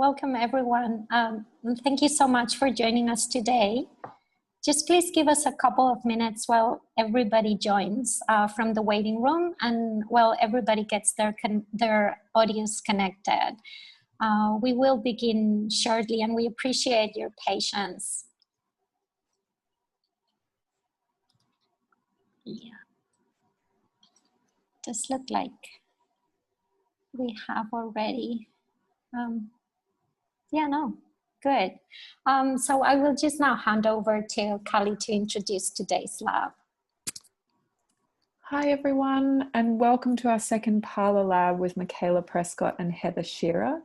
Welcome everyone. Thank you so much for joining us today. Just please give us a couple of minutes while everybody joins from the waiting room and while everybody gets their audios connected. We will begin shortly and we appreciate your patience. Yeah. Does look like we have already. Good. So I will just now hand over to Kali to introduce today's lab. Hi everyone, and welcome to our second Parlour lab with Michaela Prescott and Heather Shearer.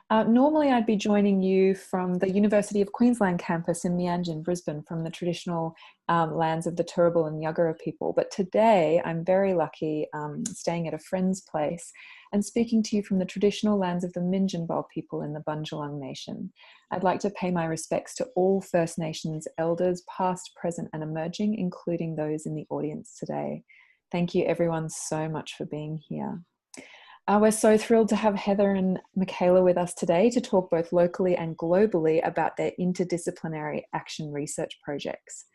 Normally I'd be joining you from the University of Queensland campus in Mianjin, Brisbane, from the traditional lands of the Turrbal and Yuggera people. But today I'm very lucky staying at a friend's place and speaking to you from the traditional lands of the Minjinbal people in the Bundjalung Nation. I'd like to pay my respects to all First Nations elders, past, present and emerging, including those in the audience today. Thank you everyone so much for being here. We're so thrilled to have Heather and Michaela with us today to talk both locally and globally about their interdisciplinary action research projects.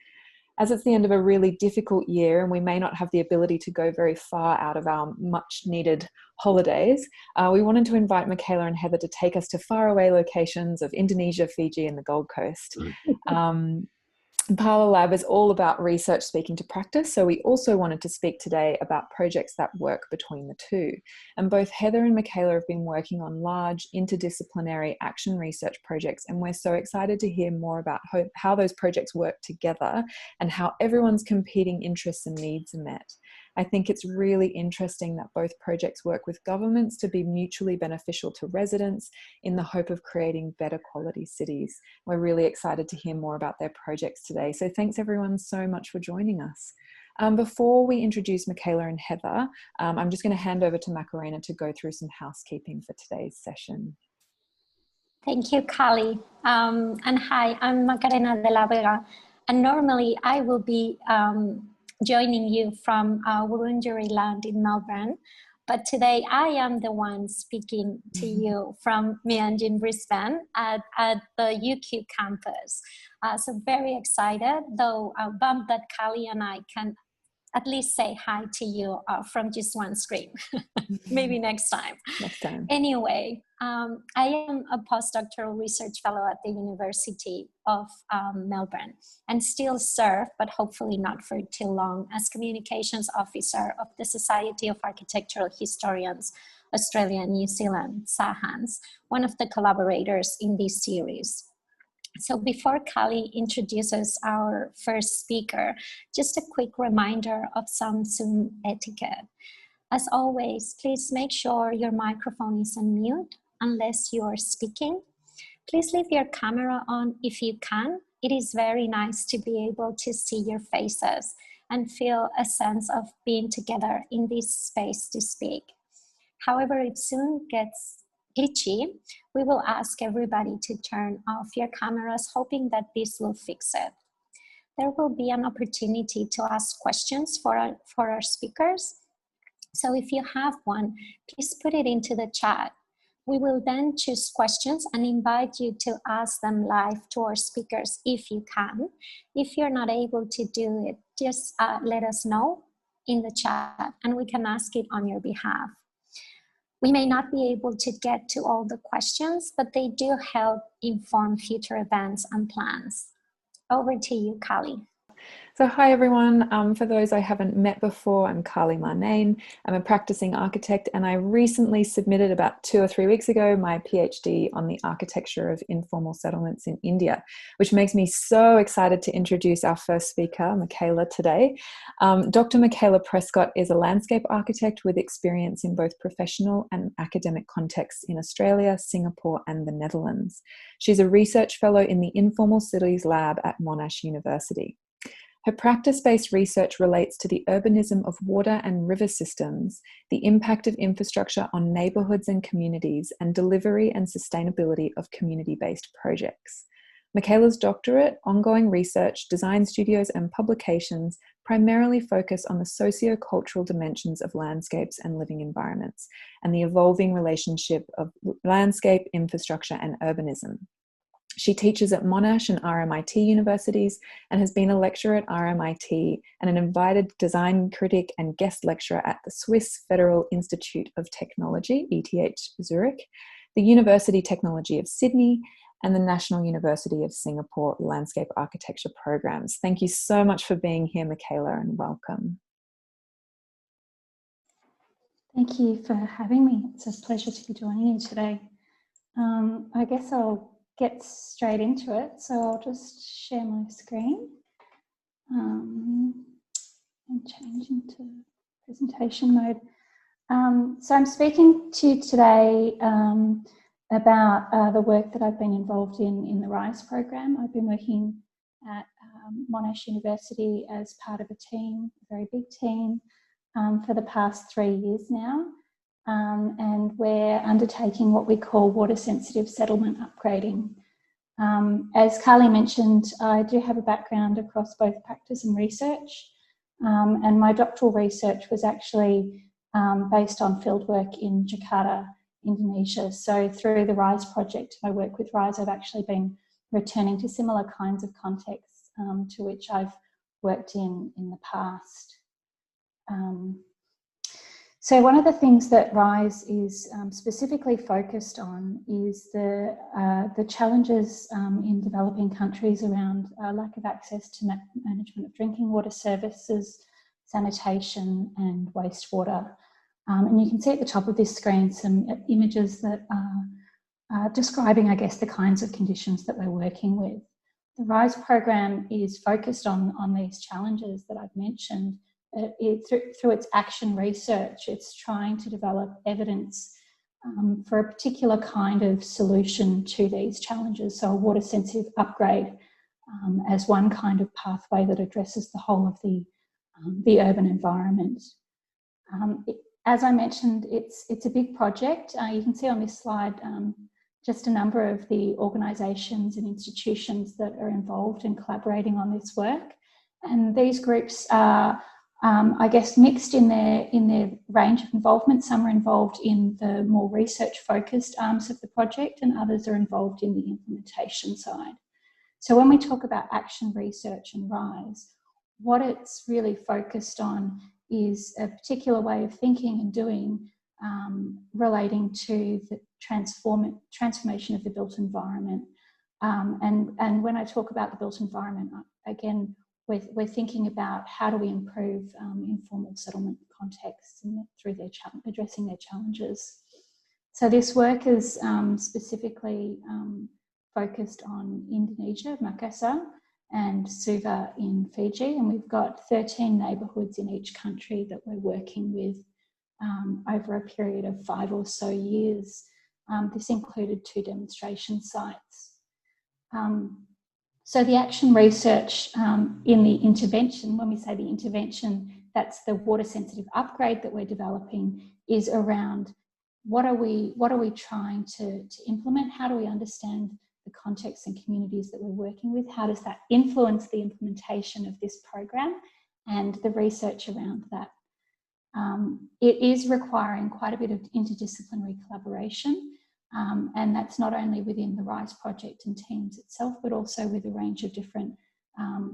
As it's the end of a really difficult year and we may not have the ability to go very far out of our much needed holidays, we wanted to invite Michaela and Heather to take us to faraway locations of Indonesia, Fiji and the Gold Coast. Parlour Lab is all about research speaking to practice, so we also wanted to speak today about projects that work between the two. And both Heather and Michaela have been working on large interdisciplinary action research projects, and we're so excited to hear more about how those projects work together and how everyone's competing interests and needs are met. I think it's really interesting that both projects work with governments to be mutually beneficial to residents in the hope of creating better quality cities. We're really excited to hear more about their projects today. So thanks everyone so much for joining us. Before we introduce Michaela and Heather, I'm just going to hand over to Macarena to go through some housekeeping for today's session. Thank you, Kali. And hi, I'm Macarena de la Vega. And normally I will be joining you from Wurundjeri land in Melbourne. But today I am the one speaking to you from Mianjin, Brisbane at the UQ campus. So very excited, though bummed that Kali and I can at least say hi to you from just one screen. Maybe next time. Next time. Anyway, I am a postdoctoral research fellow at the University of Melbourne and still serve, but hopefully not for too long, as communications officer of the Society of Architectural Historians, Australia and New Zealand, SAHANS, one of the collaborators in this series. So before Kali introduces our first speaker, just a quick reminder of some Zoom etiquette. As always, please make sure your microphone is on mute unless you are speaking. Please leave your camera on if you can. It is very nice to be able to see your faces and feel a sense of being together in this space to speak. However, it soon gets glitchy. We will ask everybody to turn off your cameras, hoping that this will fix it. There will be an opportunity to ask questions for our speakers. So if you have one, please put it into the chat. We will then choose questions and invite you to ask them live to our speakers if you can. If you're not able to do it, just let us know in the chat and we can ask it on your behalf. We may not be able to get to all the questions, but they do help inform future events and plans. Over to you, Kali. So hi everyone, for those I haven't met before, I'm Kali Marnane. I'm a practicing architect and I recently submitted about 2 or 3 weeks ago my PhD on the architecture of informal settlements in India, which makes me so excited to introduce our first speaker, Michaela, today. Dr. Michaela Prescott is a landscape architect with experience in both professional and academic contexts in Australia, Singapore and the Netherlands. She's a research fellow in the Informal Cities Lab at Monash University. Her practice-based research relates to the urbanism of water and river systems, the impact of infrastructure on neighbourhoods and communities, and delivery and sustainability of community-based projects. Michaela's doctorate, ongoing research, design studios and publications primarily focus on the socio-cultural dimensions of landscapes and living environments, and the evolving relationship of landscape, infrastructure, and urbanism. She teaches at Monash and RMIT universities and has been a lecturer at RMIT and an invited design critic and guest lecturer at the Swiss Federal Institute of Technology, ETH Zurich, the University Technology of Sydney, and the National University of Singapore Landscape Architecture programs. Thank you so much for being here, Michaela, and welcome. Thank you for having me. It's a pleasure to be joining you today. I guess I'll get straight into it. So I'll just share my screen and change into presentation mode. So I'm speaking to you today about the work that I've been involved in the RISE program. I've been working at Monash University as part of a team, a very big team, for the past 3 years now. And we're undertaking what we call water sensitive settlement upgrading. As Kali mentioned, I do have a background across both practice and research, and my doctoral research was actually based on fieldwork in Jakarta, Indonesia. So through the RISE project, my work with RISE, I've actually been returning to similar kinds of contexts to which I've worked in the past. So one of the things that RISE is specifically focused on is the challenges in developing countries around lack of access to management of drinking water services, sanitation and wastewater. And you can see at the top of this screen some images that are describing, I guess, the kinds of conditions that we're working with. The RISE program is focused on these challenges that I've mentioned. Through its action research, it's trying to develop evidence for a particular kind of solution to these challenges. So a water sensitive upgrade as one kind of pathway that addresses the whole of the urban environment. As I mentioned, it's a big project. You can see on this slide just a number of the organisations and institutions that are involved in collaborating on this work. And these groups are, I guess, mixed in their range of involvement. Some are involved in the more research-focused arms of the project, and others are involved in the implementation side. So when we talk about action research and RISE, what it's really focused on is a particular way of thinking and doing relating to the transformation of the built environment. And when I talk about the built environment, again, we're thinking about how do we improve informal settlement contexts through addressing their challenges. So this work is specifically focused on Indonesia, Makassar, and Suva in Fiji, and we've got 13 neighbourhoods in each country that we're working with over a period of 5 or so years. This included 2 demonstration sites. So the action research in the intervention, when we say the intervention, that's the water sensitive upgrade that we're developing, is around what are we trying to implement? How do we understand the contexts and communities that we're working with? How does that influence the implementation of this program and the research around that? It is requiring quite a bit of interdisciplinary collaboration, and that's not only within the RISE project and teams itself, but also with a range of different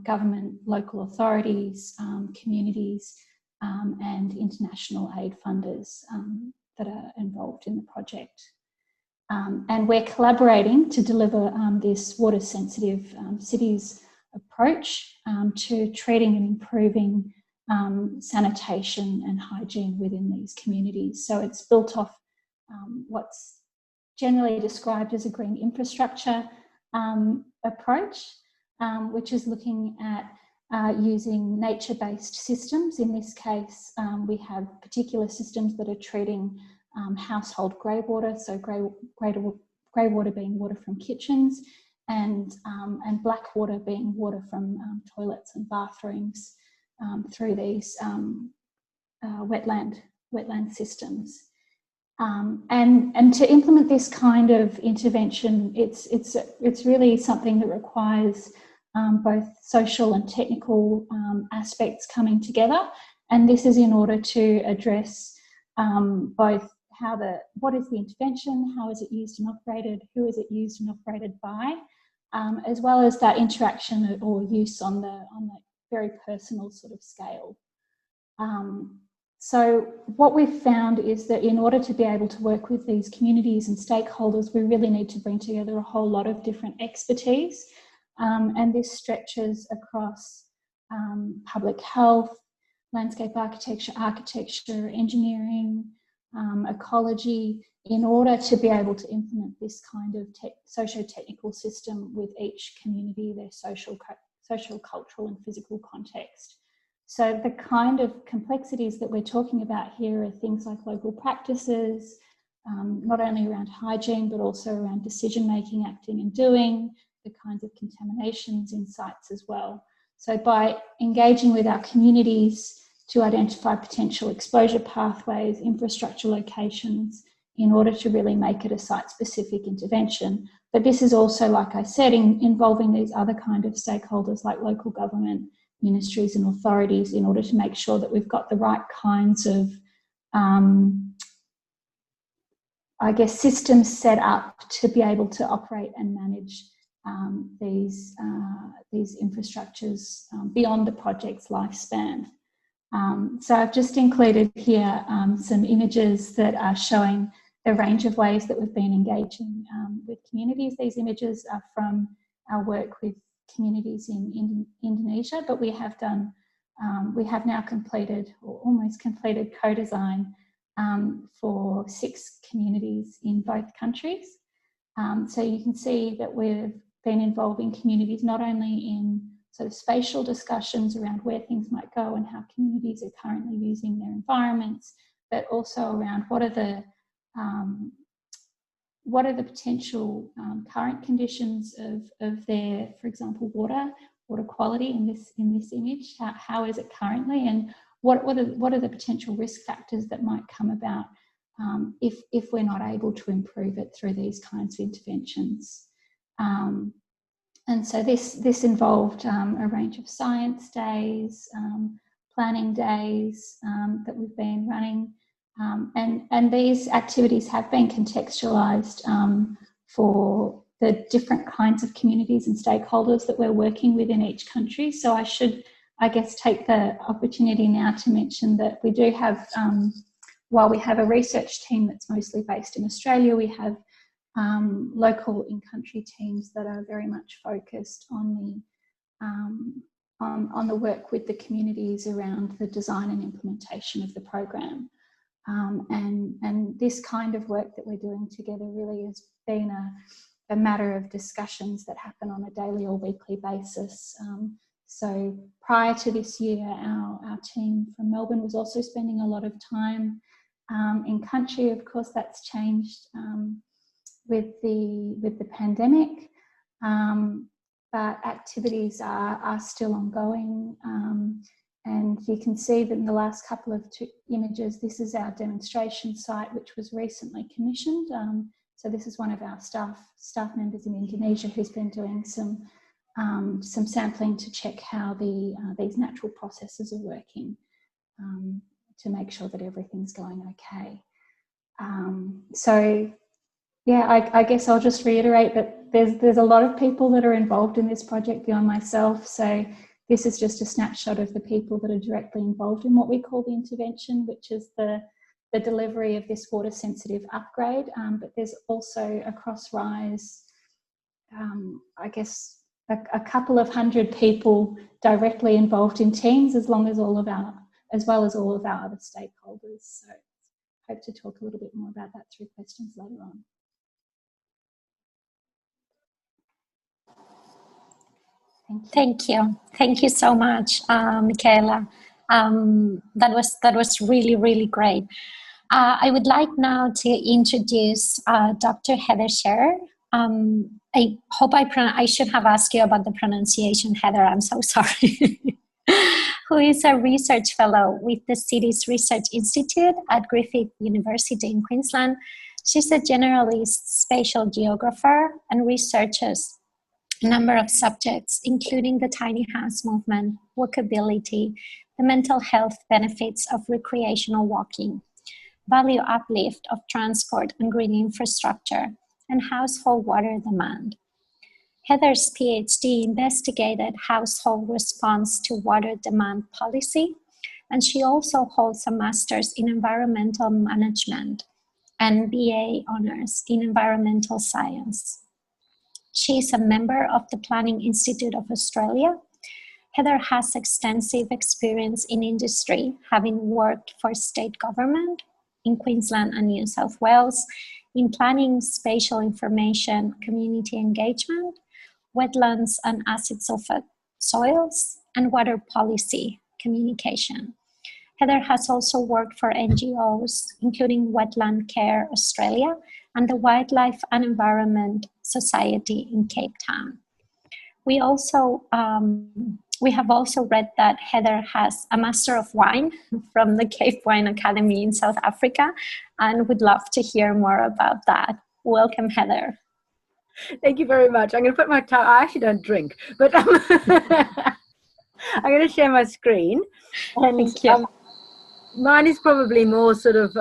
government, local authorities, communities, and international aid funders that are involved in the project. And we're collaborating to deliver this water sensitive cities approach to treating and improving sanitation and hygiene within these communities. So it's built off what's generally described as a green infrastructure approach, which is looking at using nature-based systems. In this case, we have particular systems that are treating household grey water, so grey water being water from kitchens, and black water being water from toilets and bathrooms through these wetland systems. And to implement this kind of intervention, it's really something that requires both social and technical aspects coming together. And this is in order to address both what is the intervention, how is it used and operated, who is it used and operated by, as well as that interaction or use on the very personal sort of scale. So what we've found is that in order to be able to work with these communities and stakeholders, we really need to bring together a whole lot of different expertise. And this stretches across public health, landscape architecture, engineering, ecology, in order to be able to implement this kind of socio-technical system with each community, their social, cultural and physical context. So the kind of complexities that we're talking about here are things like local practices, not only around hygiene, but also around decision-making, acting and doing, the kinds of contaminations in sites as well. So by engaging with our communities to identify potential exposure pathways, infrastructure locations, in order to really make it a site-specific intervention. But this is also, like I said, involving these other kind of stakeholders like local government, ministries and authorities, in order to make sure that we've got the right kinds of, I guess, systems set up to be able to operate and manage these infrastructures beyond the project's lifespan. So I've just included here some images that are showing the range of ways that we've been engaging with communities. These images are from our work with communities in Indonesia, but we have now completed or almost completed co-design for 6 communities in both countries. So you can see that we've been involving communities not only in sort of spatial discussions around where things might go and how communities are currently using their environments, but also around what are the potential current conditions of their, for example, water quality in this image. How is it currently, and what are the potential risk factors that might come about if we're not able to improve it through these kinds of interventions. And so this involved a range of science days, planning days that we've been running, and these activities have been contextualised for the different kinds of communities and stakeholders that we're working with in each country. So I should, I guess, take the opportunity now to mention that we do have, while we have a research team that's mostly based in Australia, we have local in-country teams that are very much focused on the work with the communities around the design and implementation of the program. And this kind of work that we're doing together really has been a matter of discussions that happen on a daily or weekly basis. So prior to this year, our team from Melbourne was also spending a lot of time in country. Of course, that's changed with the pandemic, but activities are still ongoing. And you can see that in the last couple of images, this is our demonstration site, which was recently commissioned. So this is one of our staff members in Indonesia who's been doing some sampling to check how these natural processes are working to make sure that everything's going okay. So yeah, I guess I'll just reiterate that there's a lot of people that are involved in this project beyond myself. So this is just a snapshot of the people that are directly involved in what we call the intervention, which is the delivery of this water sensitive upgrade. But there's also across RISE, I guess, a couple of hundred people directly involved in teams, as well as all of our other stakeholders. So I hope to talk a little bit more about that through questions later on. Thank you. Thank you so much, Michaela. That was really, really great. I would like now to introduce Dr. Heather Shearer. I hope I should have asked you about the pronunciation, Heather. I'm so sorry. Who is a research fellow with the Cities Research Institute at Griffith University in Queensland. She's a generalist spatial geographer and researches a number of subjects, including the tiny house movement, walkability, the mental health benefits of recreational walking, value uplift of transport and green infrastructure, and household water demand. Heather's PhD investigated household response to water demand policy, and she also holds a master's in environmental management and BA honors in environmental science. She is a member of the Planning Institute of Australia. Heather has extensive experience in industry, having worked for state government in Queensland and New South Wales, in planning, spatial information, community engagement, wetlands and acid sulfate soils, and water policy communication. Heather has also worked for NGOs, including Wetland Care Australia and the Wildlife and Environment Society in Cape Town. We have also read that Heather has a Master of Wine from the Cape Wine Academy in South Africa, and would love to hear more about that. Welcome, Heather. Thank you very much. I'm going to put my tongue, I actually don't drink, but I'm going to share my screen. And Thank you. Mine is probably more sort of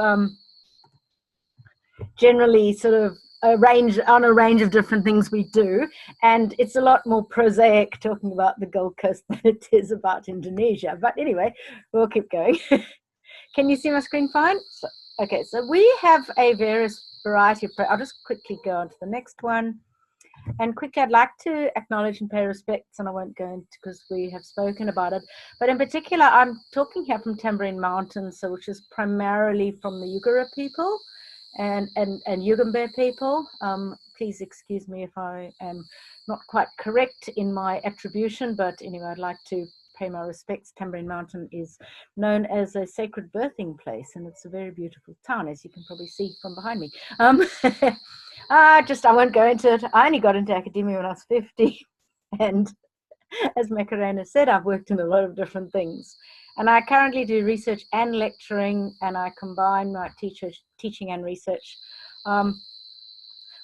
generally sort of a range of different things we do, and it's a lot more prosaic talking about the Gold Coast than it is about Indonesia. But anyway, we'll keep going. Can you see my screen fine? Okay, so we have a variety of, I'll just quickly go on to the next one. And quickly, I'd like to acknowledge and pay respects, and I won't go into because we have spoken about it. But in particular, I'm talking here from Tambourine Mountains, so which is primarily from the Yugara people and Yugambeh people. Please excuse me if I am not quite correct in my attribution, but anyway, I'd like to pay my respects. Tambourine Mountain is known as a sacred birthing place, and it's a very beautiful town, as you can probably see from behind me. I won't go into it. I only got into academia when I was 50, and as Macarena said, I've worked in a lot of different things. And I currently do research and lecturing, and I combine my teaching and research.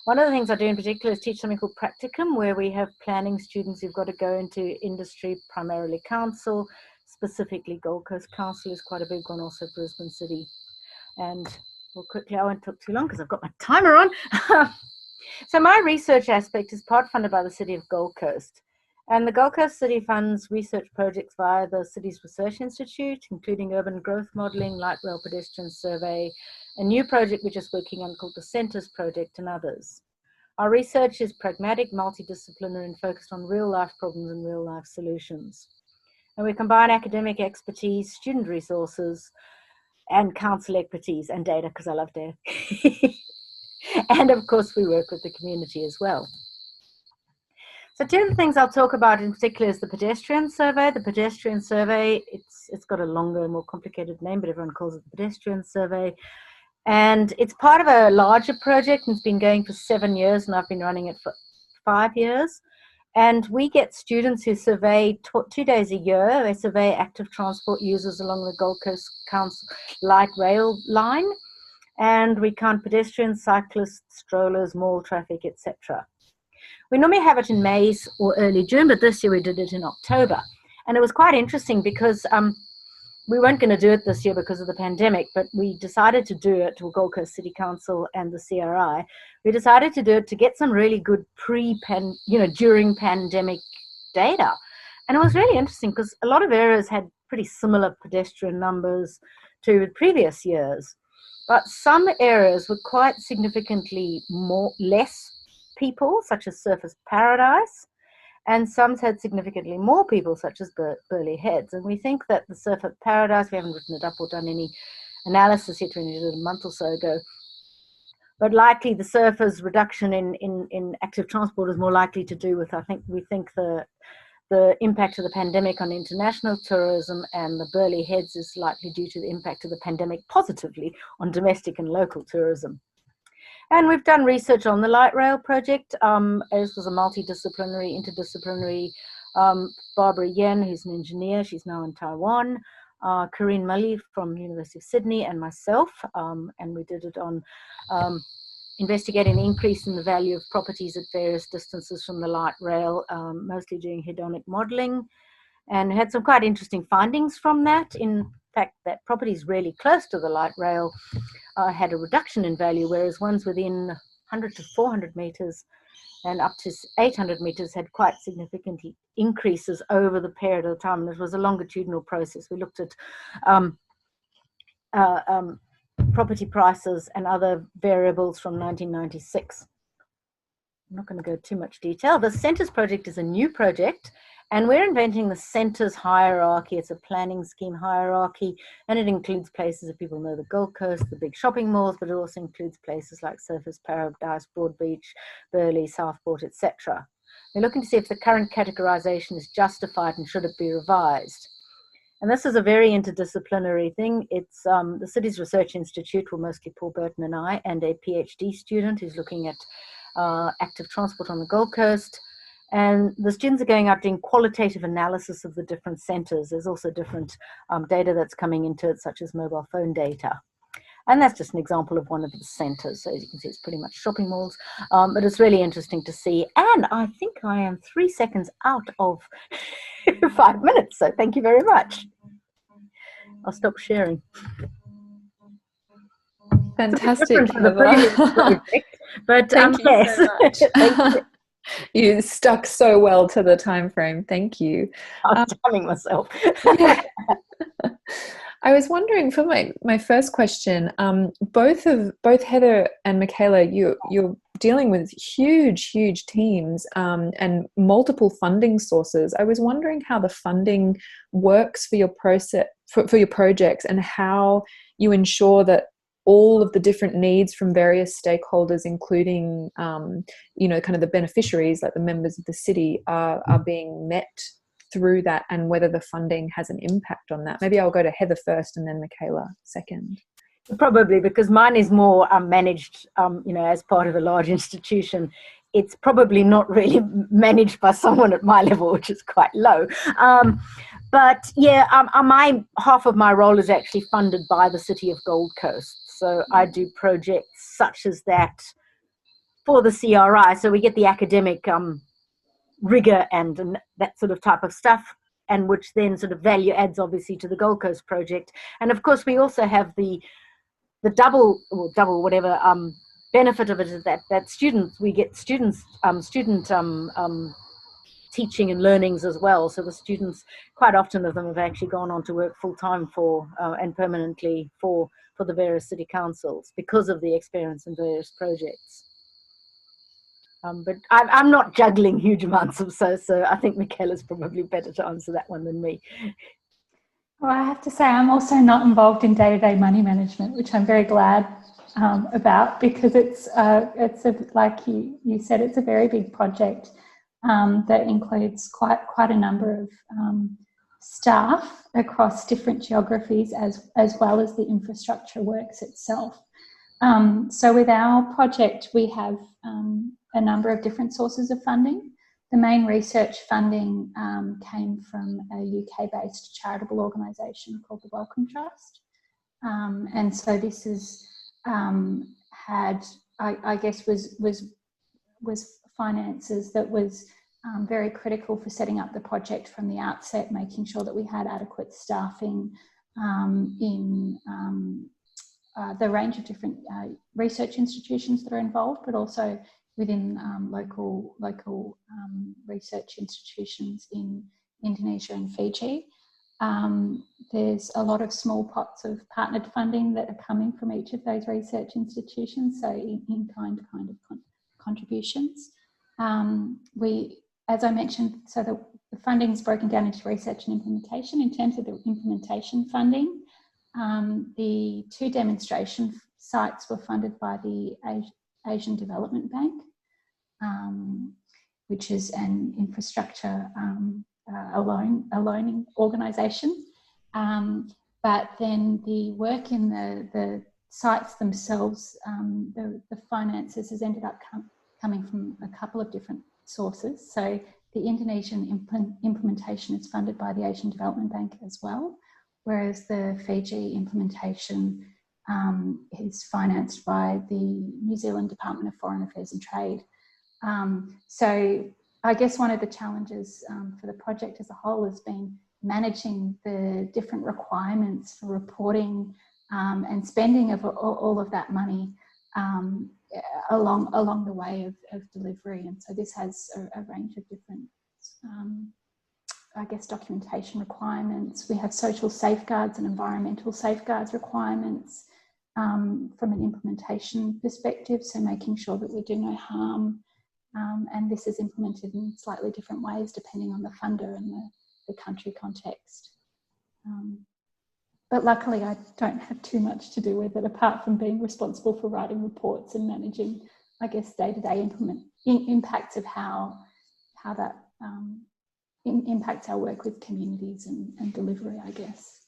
One of the things I do in particular is teach something called Practicum, where we have planning students who've got to go into industry, primarily council, specifically Gold Coast Council is quite a big one, also Brisbane City. And well, quickly, I won't talk too long because I've got my timer on. So my research aspect is part funded by the City of Gold Coast. And the Gold Coast City funds research projects via the city's research institute, including urban growth modelling, light rail pedestrian survey, a new project we're just working on called the Centres Project, and others. Our research is pragmatic, multidisciplinary, and focused on real-life problems and real-life solutions. And we combine academic expertise, student resources, and council expertise and data, because I love data. And of course, we work with the community as well. So two of the things I'll talk about in particular is the Pedestrian Survey. The Pedestrian Survey, it's got a longer, more complicated name, but everyone calls it the Pedestrian Survey. And it's part of a larger project, and it's been going for 7 years, and I've been running it for 5 years. And we get students who survey 2 days a year. They survey active transport users along the Gold Coast Council light rail line. And we count pedestrians, cyclists, strollers, mall traffic, etc. We normally have it in May or early June, but this year we did it in October. And it was quite interesting because we weren't going to do it this year because of the pandemic, but we decided to do it, or Gold Coast City Council and the CRI. We decided to do it to get some really good during pandemic data. And it was really interesting because a lot of areas had pretty similar pedestrian numbers to previous years. But some areas were quite significantly less people, such as Surfers Paradise, and some had significantly more people, such as Burleigh Heads. And we think that the Surfer Paradise, we haven't written it up or done any analysis yet, we did it a month or so ago, but likely the surfers' reduction in active transport is more likely to do with, we think the impact of the pandemic on international tourism, and the Burleigh Heads is likely due to the impact of the pandemic positively on domestic and local tourism. And we've done research on the light rail project. This was a multidisciplinary, interdisciplinary. Barbara Yen, who's an engineer, she's now in Taiwan. Corinne Mully from University of Sydney, and myself. And we did it on investigating the increase in the value of properties at various distances from the light rail, mostly doing hedonic modelling, and had some quite interesting findings from that. In fact, that properties really close to the light rail had a reduction in value, whereas ones within 100 to 400 metres and up to 800 metres had quite significant increases over the period of time. It was a longitudinal process. We looked at property prices and other variables from 1996. I'm not going to go too much detail. The Centres project is a new project, and we're inventing the Centres hierarchy. It's a planning scheme hierarchy, and it includes places that people know, the Gold Coast, the big shopping malls, but it also includes places like Surfers Paradise, Broadbeach, Burleigh, Southport, etc. We're looking to see if the current categorisation is justified and should it be revised. And this is a very interdisciplinary thing. It's the Cities Research Institute, well, mostly Paul Burton and I, and a PhD student who's looking at active transport on the Gold Coast. And the students are going out doing qualitative analysis of the different centres. There's also different data that's coming into it, such as mobile phone data. And that's just an example of one of the centres. So as you can see, it's pretty much shopping malls, but it's really interesting to see. And I think I am 3 seconds out of 5 minutes. So thank you very much. I'll stop sharing. Fantastic. But thank you yes. so much. Thank you. You stuck so well to the time frame. Thank you. I'm timing myself. Yeah. I was wondering, for my first question, both Heather and Michaela, you're dealing with huge teams and multiple funding sources. I was wondering how the funding works for your process for your projects, and how you ensure that all of the different needs from various stakeholders, including kind of the beneficiaries, like the members of the city, are being met through that, and whether the funding has an impact on that. Maybe I'll go to Heather first and then Michaela second. Probably, because mine is more managed, as part of a large institution. It's probably not really managed by someone at my level, which is quite low. But yeah, my half of my role is actually funded by the City of Gold Coast. So I do projects such as that for the CRI. So we get the academic rigor and that sort of type of stuff, and which then sort of value adds obviously to the Gold Coast project. And of course we also have the double whatever benefit of it is that students, we get student teaching and learnings as well. So the students, quite often of them, have actually gone on to work full-time for and permanently for the various city councils because of the experience in various projects. But I'm not juggling huge amounts of so I think Michaela's probably better to answer that one than me. Well, I have to say I'm also not involved in day-to-day money management, which I'm very glad about, because it's like you said, it's a very big project that includes quite a number of staff across different geographies, as well as the infrastructure works itself. So with our project, we have a number of different sources of funding. The main research funding came from a UK-based charitable organisation called the Wellcome Trust. And so this is was finances that was very critical for setting up the project from the outset, making sure that we had adequate staffing in the range of different research institutions that are involved, but also within local research institutions in Indonesia and Fiji. There's a lot of small pots of partnered funding that are coming from each of those research institutions, so in-kind kind of contributions. As I mentioned, so the funding is broken down into research and implementation. In terms of the implementation funding, the 2 demonstration sites were funded by the Asian Development Bank, which is an infrastructure a loaning organisation. But then the work in the sites themselves, the finances has ended up coming from a couple of different sources. So the Indonesian implementation is funded by the Asian Development Bank as well, whereas the Fiji implementation is financed by the New Zealand Department of Foreign Affairs and Trade. So I guess one of the challenges for the project as a whole has been managing the different requirements for reporting and spending of all of that money along the way of delivery. And so this has a range of different, I guess, documentation requirements. We have social safeguards and environmental safeguards requirements from an implementation perspective, so making sure that we do no harm. And this is implemented in slightly different ways depending on the funder and the country context. But luckily I don't have too much to do with it, apart from being responsible for writing reports and managing, I guess, day-to-day impacts of how that impacts our work with communities and delivery, I guess.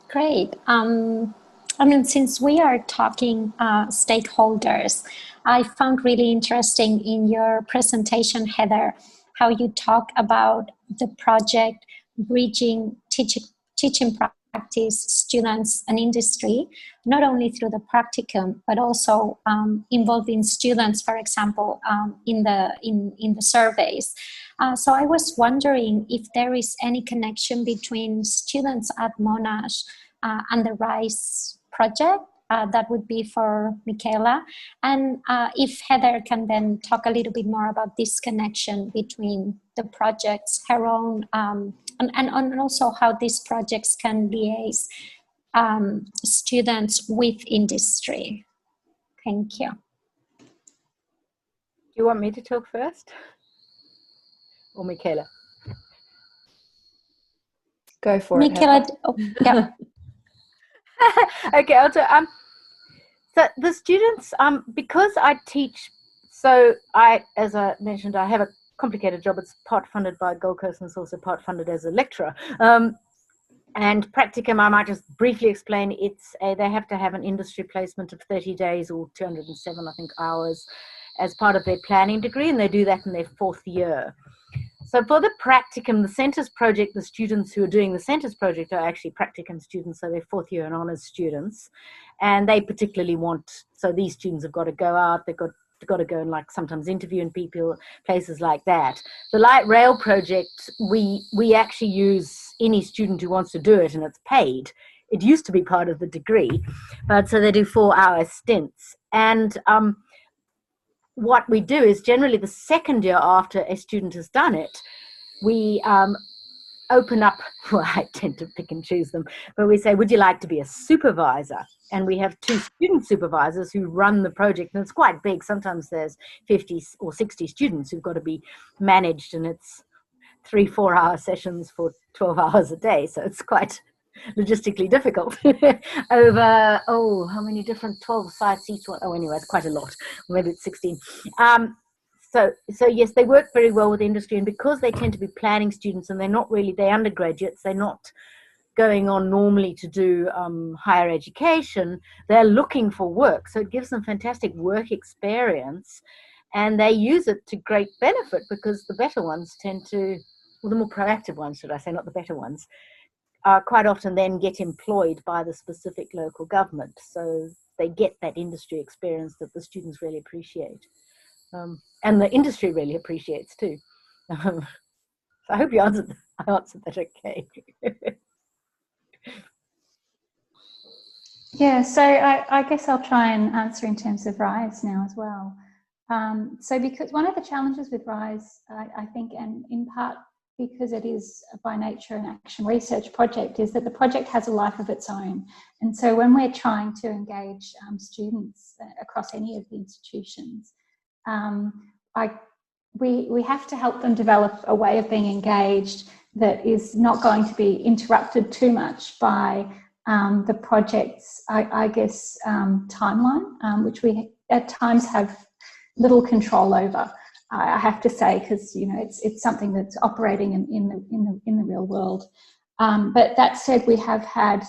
Great. I mean, since we are talking stakeholders, I found really interesting in your presentation, Heather, how you talk about the project bridging teaching practice, students and industry, not only through the practicum, but also involving students, for example, in the surveys. So I was wondering if there is any connection between students at Monash and the RISE project. That would be for Michaela. And if Heather can then talk a little bit more about this connection between the projects, her own, and also how these projects can liaise students with industry. Thank you. Do you want me to talk first? Or Michaela? Go for Michaela, it. oh, yeah. Okay, I'll talk. So the students, because I teach, so as I mentioned, I have a complicated job. It's part funded by Gold Coast and it's also part funded as a lecturer. And Practicum, I might just briefly explain, they have to have an industry placement of 30 days or 207, I think, hours as part of their planning degree, and they do that in their 4th year. So for the Practicum, the Centres project, the students who are doing the Centres project are actually Practicum students, so they're 4th year and honours students. And they particularly so these students have got to go out, they've got to go and like sometimes interviewing people, places like that. The light rail project, we actually use any student who wants to do it, and it's paid. It used to be part of the degree, but so they do 4-hour stints. And what we do is generally the 2nd year after a student has done it, we open up, well, I tend to pick and choose them, but we say, would you like to be a supervisor? And we have 2 student supervisors who run the project, and it's quite big. Sometimes there's 50 or 60 students who've got to be managed, and it's 3-4 hour sessions for 12 hours a day. So it's quite logistically difficult over, how many different 12 sites each one? Oh, anyway, it's quite a lot. Maybe it's 16. So yes, they work very well with industry, and because they tend to be planning students and they're undergraduates, they're not going on normally to do higher education, they're looking for work. So it gives them fantastic work experience, and they use it to great benefit because the better ones tend to, well, the more proactive ones, should I say, not the better ones, quite often then get employed by the specific local government. So they get that industry experience that the students really appreciate. And the industry really appreciates too. So I hope I answered that okay. Yeah, so I guess I'll try and answer in terms of RISE now as well. So because one of the challenges with RISE, I think, and in part because it is by nature an action research project, is that the project has a life of its own. And so when we're trying to engage students across any of the institutions, we have to help them develop a way of being engaged that is not going to be interrupted too much by the project's, I guess, timeline, which we at times have little control over. I have to say, because it's something that's operating in the real world. But that said, we have had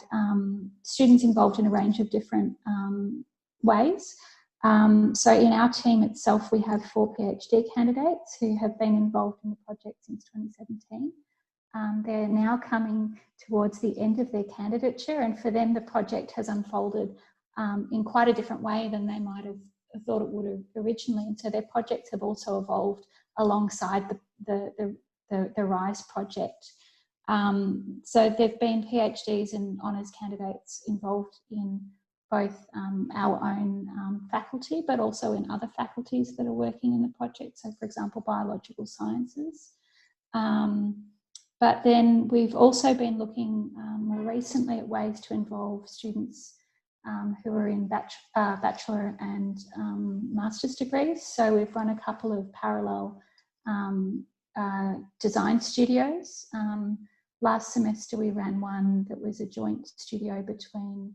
students involved in a range of different ways. So in our team itself, we have 4 PhD candidates who have been involved in the project since 2017. They're now coming towards the end of their candidature, and for them the project has unfolded in quite a different way than they might have thought it would have originally, and so their projects have also evolved alongside the RISE project. So there've been PhDs and honours candidates involved in both our own faculty, but also in other faculties that are working in the project. So, for example, biological sciences. But then we've also been looking more recently at ways to involve students who are in bachelor and master's degrees. So we've run a couple of parallel design studios. Last semester we ran one that was a joint studio between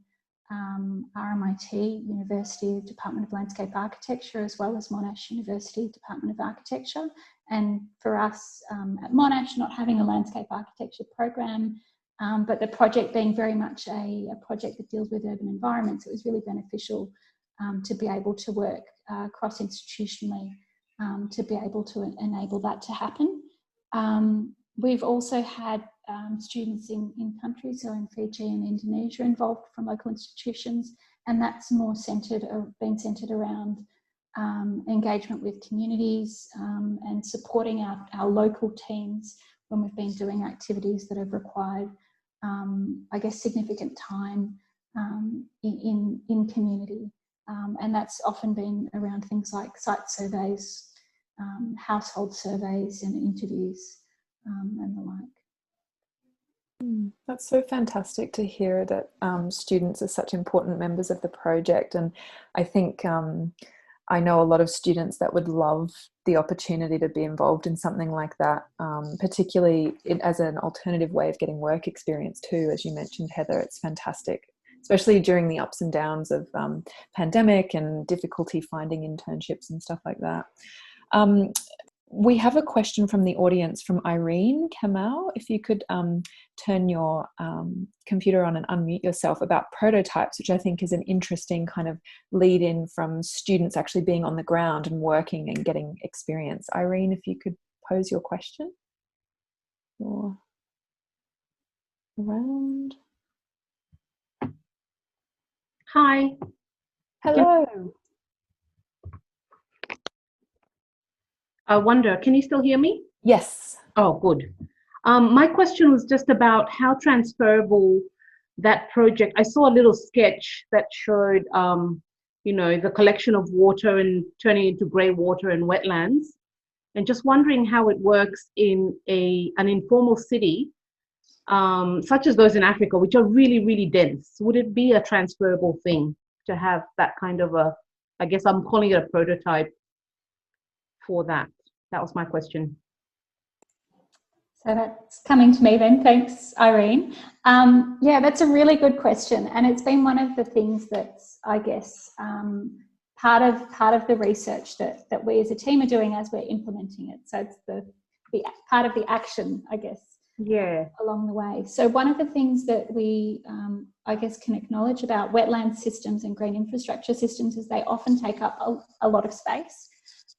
RMIT University Department of Landscape Architecture as well as Monash University Department of Architecture. And for us at Monash, not having a landscape architecture program, but the project being very much a project that deals with urban environments, it was really beneficial to be able to work cross-institutionally to be able to enable that to happen. We've also had students in countries, so in Fiji and Indonesia, involved from local institutions, and that's more been centred around engagement with communities and supporting our local teams when we've been doing activities that have required, I guess, significant time in community. And that's often been around things like site surveys, household surveys and interviews and the like. That's so fantastic to hear that students are such important members of the project. And I think I know a lot of students that would love the opportunity to be involved in something like that, particularly as an alternative way of getting work experience too. As you mentioned, Heather, it's fantastic, especially during the ups and downs of pandemic and difficulty finding internships and stuff like that. We have a question from the audience from Irene Kamal. If you could turn your computer on and unmute yourself, about prototypes, which I think is an interesting kind of lead in from students actually being on the ground and working and getting experience. Irene, if you could pose your question or around. Hi. Hello. I wonder, can you still hear me? Yes. Oh, good. My question was just about how transferable that project. I saw a little sketch that showed, the collection of water and turning into grey water and wetlands, and just wondering how it works in an informal city, such as those in Africa, which are really, really dense. Would it be a transferable thing to have that kind of I guess I'm calling it a prototype for that? That was my question. So that's coming to me then. Thanks, Irene. Yeah, that's a really good question, and it's been one of the things that's, I guess, part of the research that we as a team are doing as we're implementing it. So it's the part of the action, I guess. Yeah. Along the way. So one of the things that we, I guess, can acknowledge about wetland systems and green infrastructure systems is they often take up a lot of space.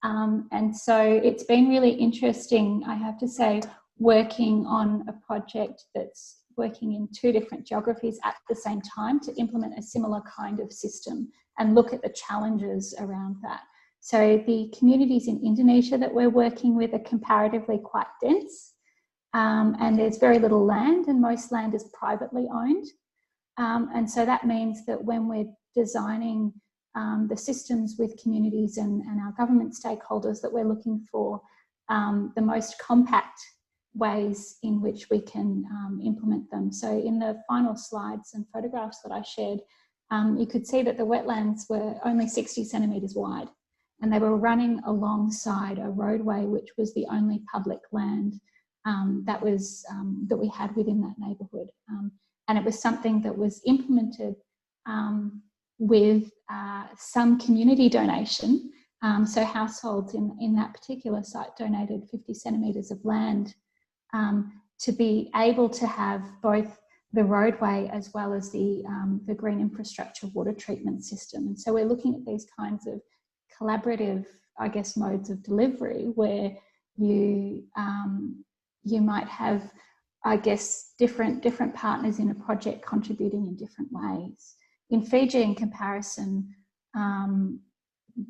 And so it's been really interesting, I have to say, working on a project that's working in two different geographies at the same time to implement a similar kind of system and look at the challenges around that. So the communities in Indonesia that we're working with are comparatively quite dense, and there's very little land, and most land is privately owned. And so that means that when we're designing the systems with communities and our government stakeholders, that we're looking for the most compact ways in which we can implement them. So in the final slides and photographs that I shared, you could see that the wetlands were only 60 centimetres wide, and they were running alongside a roadway which was the only public land that we had within that neighbourhood. And it was something that was implemented with some community donation. So households in that particular site donated 50 centimetres of land to be able to have both the roadway as well as the green infrastructure water treatment system. And so we're looking at these kinds of collaborative, I guess, modes of delivery where you might have I guess, different partners in a project contributing in different ways. In Fiji, in comparison,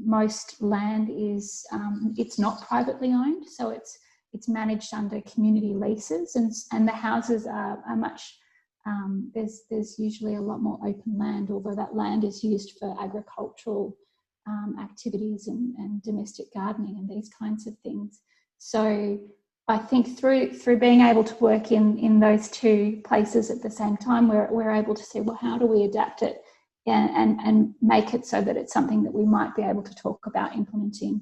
most land is it's not privately owned, so it's managed under community leases, and the houses are much there's usually a lot more open land, although that land is used for agricultural activities and domestic gardening and these kinds of things. So I think through being able to work in those two places at the same time, we're able to see, well, how do we adapt it and make it so that it's something that we might be able to talk about implementing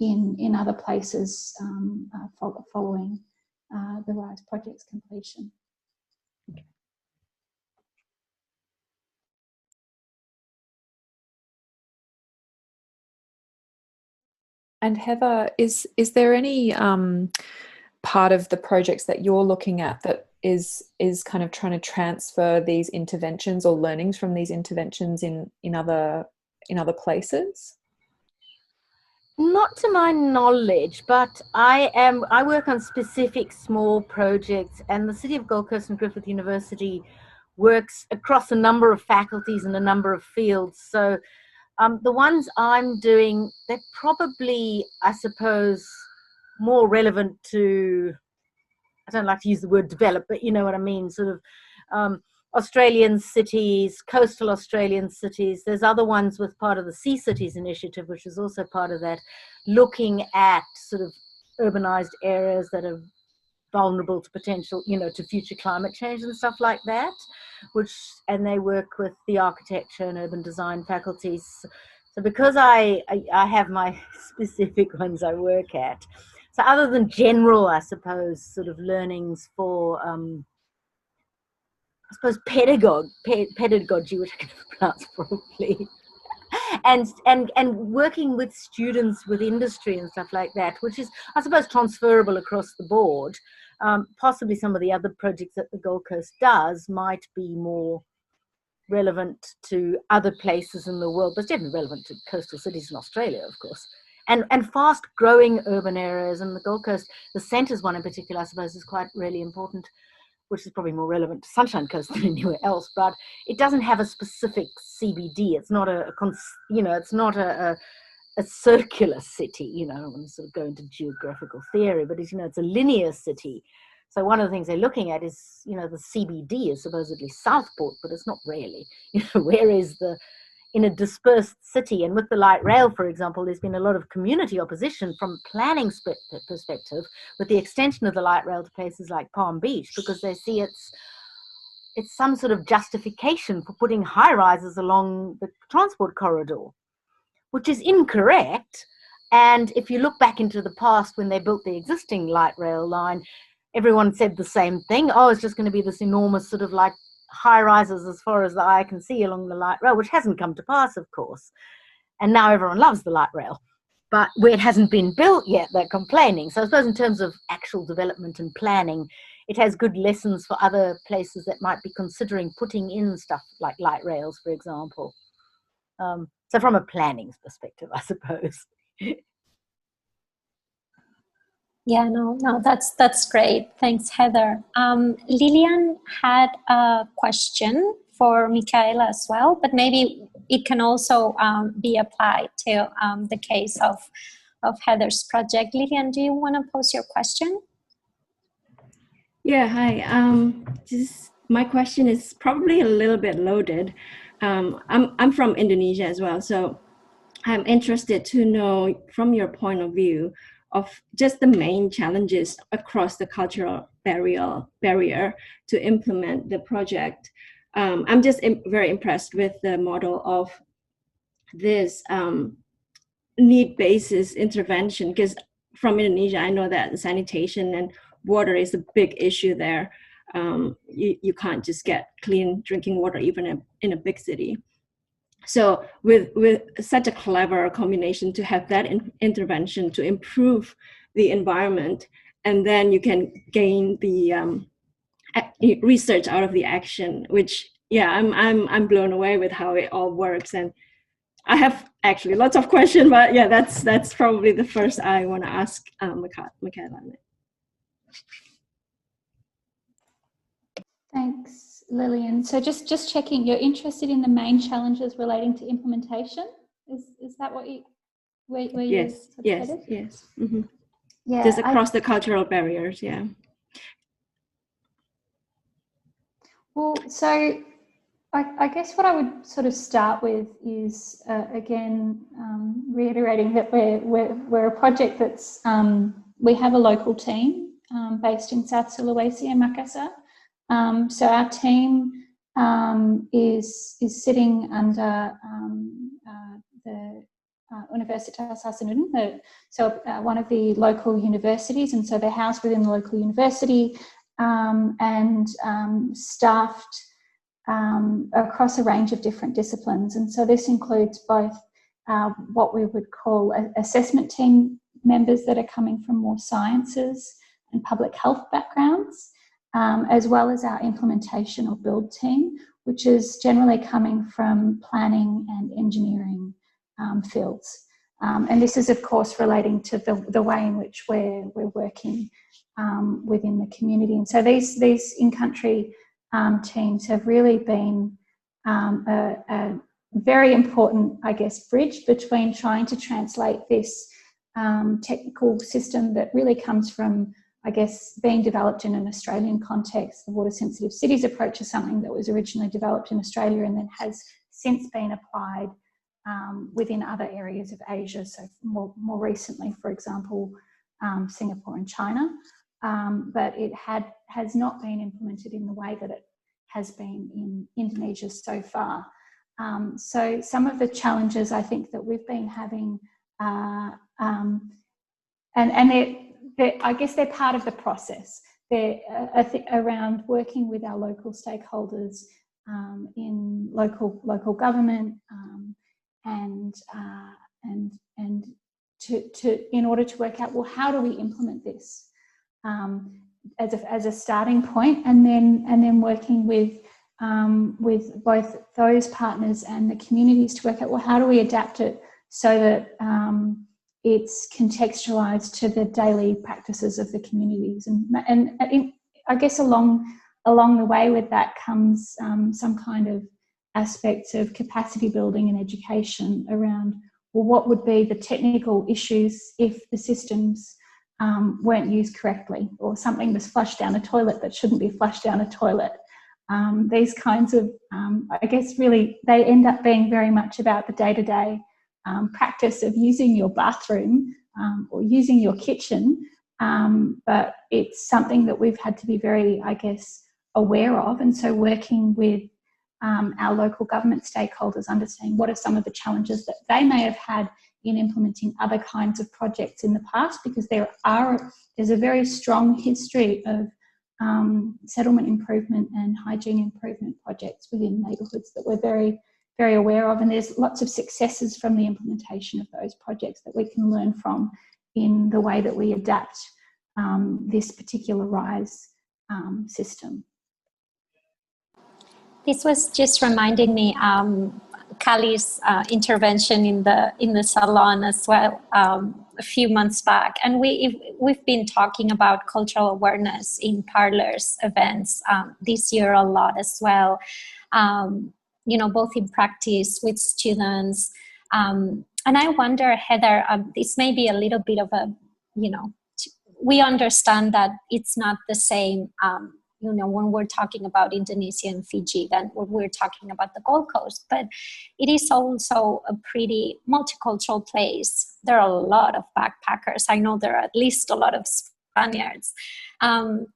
in other places following the RISE project's completion. And Heather, is there any part of the projects that you're looking at that is kind of trying to transfer these interventions or learnings from these interventions in other places? Not to my knowledge, but I work on specific small projects, and the City of Gold Coast and Griffith University works across a number of faculties and a number of fields. So the ones I'm doing, they're probably, I suppose, more relevant to, I don't like to use the word develop, but you know what I mean, sort of Australian cities, coastal Australian cities. There's other ones with part of the Sea Cities Initiative, which is also part of that, looking at sort of urbanized areas that are vulnerable to potential, you know, to future climate change and stuff like that, and they work with the architecture and urban design faculties. So because I have my specific ones I work at, so other than general, I suppose, sort of learnings for, I suppose, pedagogy, which I can pronounce probably, and working with students with industry and stuff like that, which is, I suppose, transferable across the board. Possibly some of the other projects that the Gold Coast does might be more relevant to other places in the world, but it's definitely relevant to coastal cities in Australia, of course. And fast growing urban areas, and the Gold Coast, the centres one in particular, I suppose, is quite really important, which is probably more relevant to Sunshine Coast than anywhere else, but it doesn't have a specific CBD. It's not it's not a circular city, you know. I don't want to sort of go into geographical theory, but it's, you know, it's a linear city. So one of the things they're looking at is, you know, the CBD is supposedly Southport, but it's not really. You know, where is in a dispersed city? And with the light rail, for example, there's been a lot of community opposition from a planning perspective with the extension of the light rail to places like Palm Beach, because they see it's some sort of justification for putting high rises along the transport corridor, which is incorrect. And if you look back into the past when they built the existing light rail line, everyone said the same thing. Oh, it's just going to be this enormous sort of like high rises as far as the eye can see along the light rail, which hasn't come to pass, of course. And now everyone loves the light rail. But where it hasn't been built yet, they're complaining. So I suppose in terms of actual development and planning, it has good lessons for other places that might be considering putting in stuff like light rails, for example. So from a planning perspective, I suppose. Yeah, no, that's great. Thanks, Heather. Lillian had a question for Michaela as well, but maybe it can also be applied to the case of Heather's project. Lillian, do you want to pose your question? Yeah, hi. My question is probably a little bit loaded. I'm from Indonesia as well, so I'm interested to know from your point of view of just the main challenges across the cultural barrier to implement the project. I'm just very impressed with the model of this need-based intervention, because from Indonesia, I know that sanitation and water is a big issue there. You can't just get clean drinking water even in a big city. So with such a clever combination to have that intervention to improve the environment, and then you can gain the research out of the action, which, yeah, I'm blown away with how it all works. And I have actually lots of questions, but yeah, that's probably the first I want to ask Michaela. Thanks, Lillian. So just checking, you're interested in the main challenges relating to implementation? Is that what you, where you Yes, yes, headed? yes. Mm-hmm. Yeah, Just across the cultural barriers, yeah. Well, so I guess what I would sort of start with is, again, reiterating that we're a project that's, we have a local team based in South Sulawesi and Makassar. So our team is sitting under the Universitas Hasanuddin, one of the local universities, and so they're housed within the local university and staffed across a range of different disciplines. And so this includes both what we would call assessment team members that are coming from more sciences and public health backgrounds, as well as our implementation or build team, which is generally coming from planning and engineering fields. And this is, of course, relating to the way in which we're working within the community. And so these in-country teams have really been a very important, I guess, bridge between trying to translate this technical system that really comes from, I guess, being developed in an Australian context. The water sensitive cities approach is something that was originally developed in Australia and then has since been applied within other areas of Asia. So more recently, for example, Singapore and China. But it has not been implemented in the way that it has been in Indonesia so far. So some of the challenges I think that we've been having, and I guess they're part of the process. They're around working with our local stakeholders in local government and in order to work out, well, how do we implement this as a starting point, and then working with both those partners and the communities to work out, well, how do we adapt it so that it's contextualized to the daily practices of the communities, and I guess along the way with that comes some kind of aspects of capacity building and education around, well, what would be the technical issues if the systems weren't used correctly, or something was flushed down a toilet that shouldn't be flushed down a toilet. These kinds of, I guess, really, they end up being very much about the day-to-day practice of using your bathroom or using your kitchen, but it's something that we've had to be very, I guess, aware of. And so working with our local government stakeholders, understanding what are some of the challenges that they may have had in implementing other kinds of projects in the past, because there's a very strong history of settlement improvement and hygiene improvement projects within neighbourhoods that we're very, very aware of, and there's lots of successes from the implementation of those projects that we can learn from in the way that we adapt this particular RISE system. This was just reminding me Kali's intervention in the salon as well a few months back, and we've been talking about cultural awareness in Parlour's events this year a lot as well. Both in practice with students, and I wonder, Heather, this may be a little bit of a, we understand that it's not the same. When we're talking about Indonesia and Fiji than when we're talking about the Gold Coast. But it is also a pretty multicultural place. There are a lot of backpackers. I know there are at least a lot of Spaniards. And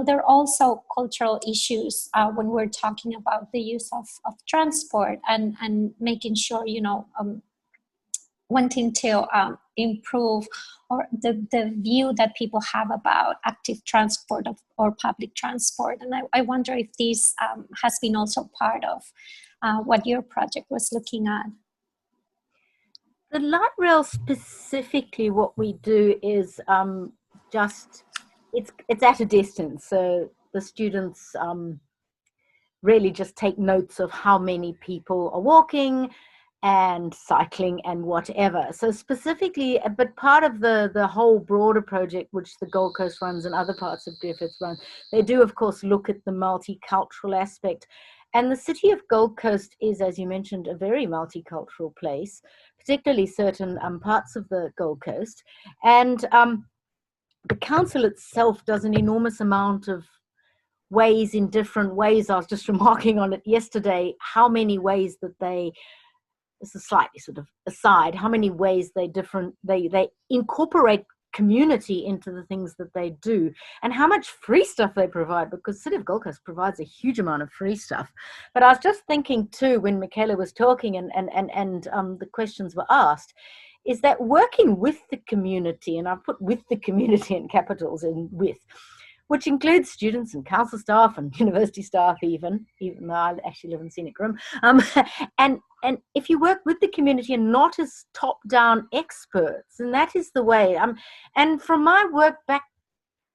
there are also cultural issues when we're talking about the use of transport and making sure, wanting to improve or the view that people have about active transport or public transport. And I wonder if this has been also part of what your project was looking at. The light rail specifically, what we do is it's at a distance. So the students really just take notes of how many people are walking, and cycling and whatever. So specifically, but part of the whole broader project, which the Gold Coast runs and other parts of Griffith run, they do, of course, look at the multicultural aspect. And the city of Gold Coast is, as you mentioned, a very multicultural place, particularly certain parts of the Gold Coast. And the council itself does an enormous amount of ways in different ways. I was just remarking on it yesterday, how many ways that they, this is slightly sort of aside, how many ways they incorporate community into the things that they do, and how much free stuff they provide, because City of Gold Coast provides a huge amount of free stuff. But I was just thinking too, when Michaela was talking and the questions were asked, is that working with the community, and I've put with the community in capitals in with, which includes students and council staff and university staff, even though I actually live in Scenic Rim. And if you work with the community and not as top-down experts, and that is the way. And from my work back,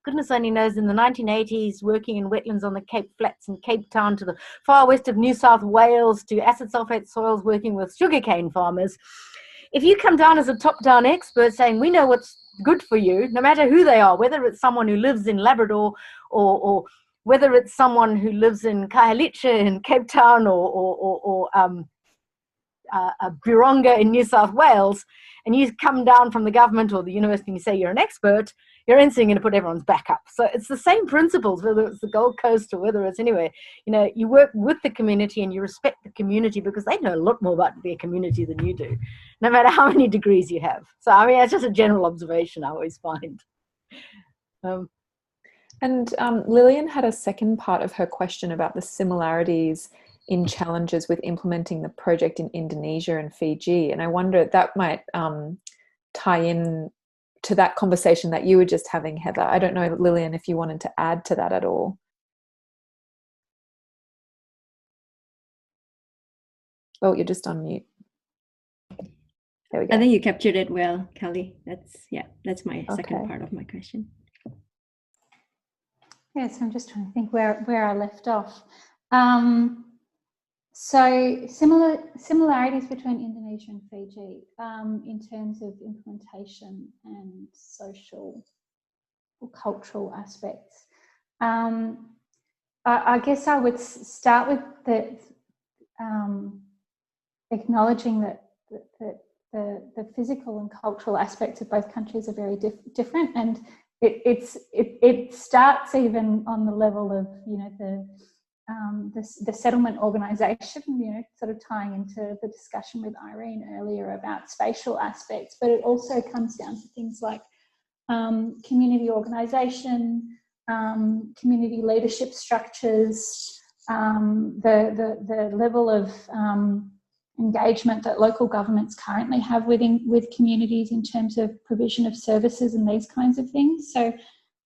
goodness only knows, in the 1980s, working in wetlands on the Cape Flats in Cape Town to the far west of New South Wales, to acid sulfate soils, working with sugarcane farmers, if you come down as a top-down expert saying, we know what's good for you, no matter who they are, whether it's someone who lives in Labrador or whether it's someone who lives in Khayelitsha in Cape Town or Buronga in New South Wales, and you come down from the government or the university and you say you're an expert, you're instantly going to put everyone's back up. So it's the same principles, whether it's the Gold Coast or whether it's anywhere. You know, you work with the community and you respect the community because they know a lot more about their community than you do, no matter how many degrees you have. So, I mean, that's just a general observation I always find. Lillian had a second part of her question about the similarities in challenges with implementing the project in Indonesia and Fiji. And I wonder that might tie in to that conversation that you were just having, Heather. I don't know, Lillian, if you wanted to add to that at all. Oh, you're just on mute. There we go. I think you captured it well, Kali. That's my second part of my question. Yes, I'm just trying to think where I left off. So similarities between Indonesia and Fiji in terms of implementation and social or cultural aspects. I guess I would start with the acknowledging that the physical and cultural aspects of both countries are very different, and it starts even on the level of, you know, the settlement organisation, you know, sort of tying into the discussion with Irene earlier about spatial aspects, but it also comes down to things like community organisation, community leadership structures, the level of engagement that local governments currently have with communities in terms of provision of services and these kinds of things. So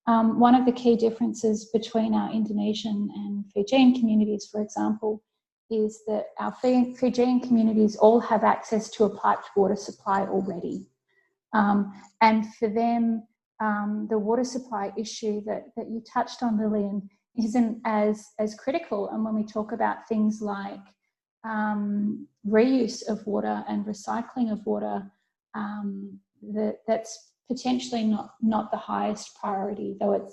one of the key differences between our Indonesian and Fijian communities, for example, is that our Fijian communities all have access to a piped water supply already. And for them, the water supply issue that you touched on, Lillian, isn't as critical. And when we talk about things like reuse of water and recycling of water, that's potentially not the highest priority, though it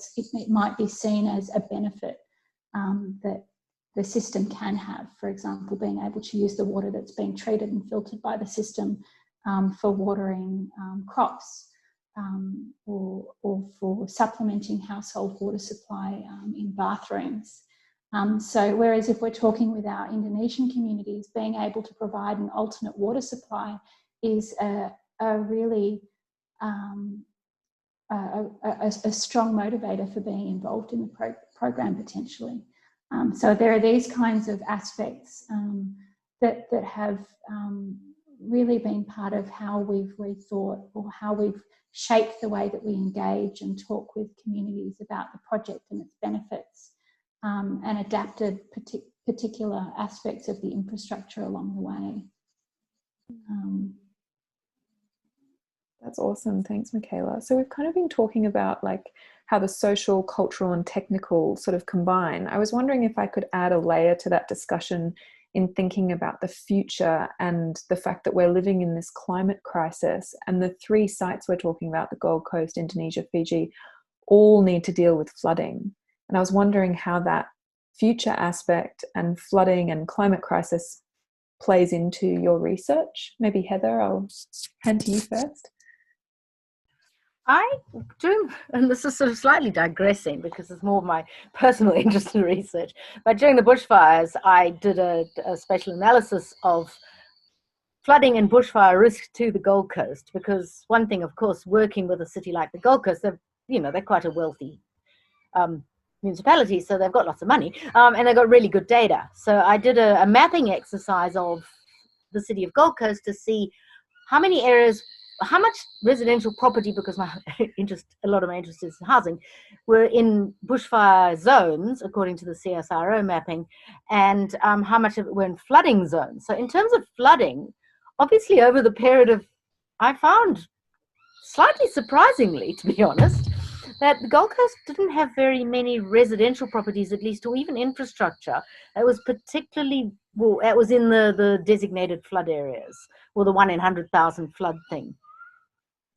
might be seen as a benefit that the system can have. For example, being able to use the water that's being treated and filtered by the system for watering crops or for supplementing household water supply in bathrooms. So whereas if we're talking with our Indonesian communities, being able to provide an alternate water supply is a really a strong motivator for being involved in the program potentially. So there are these kinds of aspects that have really been part of how we've rethought or how we've shaped the way that we engage and talk with communities about the project and its benefits, and adapted particular aspects of the infrastructure along the way. That's awesome. Thanks, Michaela. So we've kind of been talking about like how the social, cultural and technical sort of combine. I was wondering if I could add a layer to that discussion in thinking about the future and the fact that we're living in this climate crisis, and the 3 sites we're talking about, the Gold Coast, Indonesia, Fiji, all need to deal with flooding. And I was wondering how that future aspect and flooding and climate crisis plays into your research. Maybe Heather, I'll hand to you first. I do, and this is sort of slightly digressing because it's more of my personal interest in research, but during the bushfires, I did a spatial analysis of flooding and bushfire risk to the Gold Coast, because one thing, of course, working with a city like the Gold Coast, they're quite a wealthy municipality, so they've got lots of money, and they've got really good data. So I did a mapping exercise of the city of Gold Coast to see how many areas, how much residential property, because a lot of my interest is in housing, were in bushfire zones according to the CSIRO mapping, and how much of it were in flooding zones. So in terms of flooding, obviously over the period I found, slightly surprisingly, to be honest, that the Gold Coast didn't have very many residential properties, at least, or even infrastructure that was particularly, that was in the designated flood areas, or the 1 in 100,000 flood thing.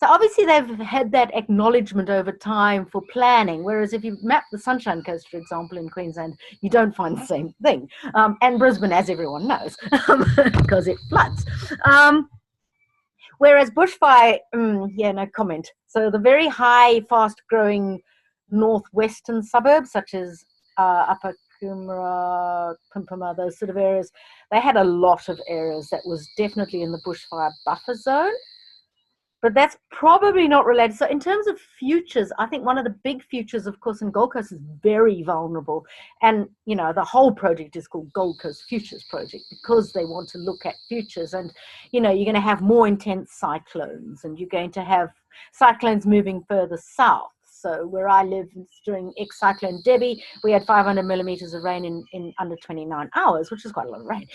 So obviously they've had that acknowledgement over time for planning, whereas if you map the Sunshine Coast, for example, in Queensland, you don't find the same thing. And Brisbane, as everyone knows, because it floods. Whereas bushfire, no comment. So the very high, fast-growing northwestern suburbs, such as Upper Coomera, Pimpama, those sort of areas, they had a lot of areas that was definitely in the bushfire buffer zone. But that's probably not related. So in terms of futures, I think one of the big futures, of course, in Gold Coast is very vulnerable. And, the whole project is called Gold Coast Futures Project because they want to look at futures. And, you're going to have more intense cyclones, and you're going to have cyclones moving further south. So where I live during ex-cyclone Debbie, we had 500 millimeters of rain in under 29 hours, which is quite a lot of rain.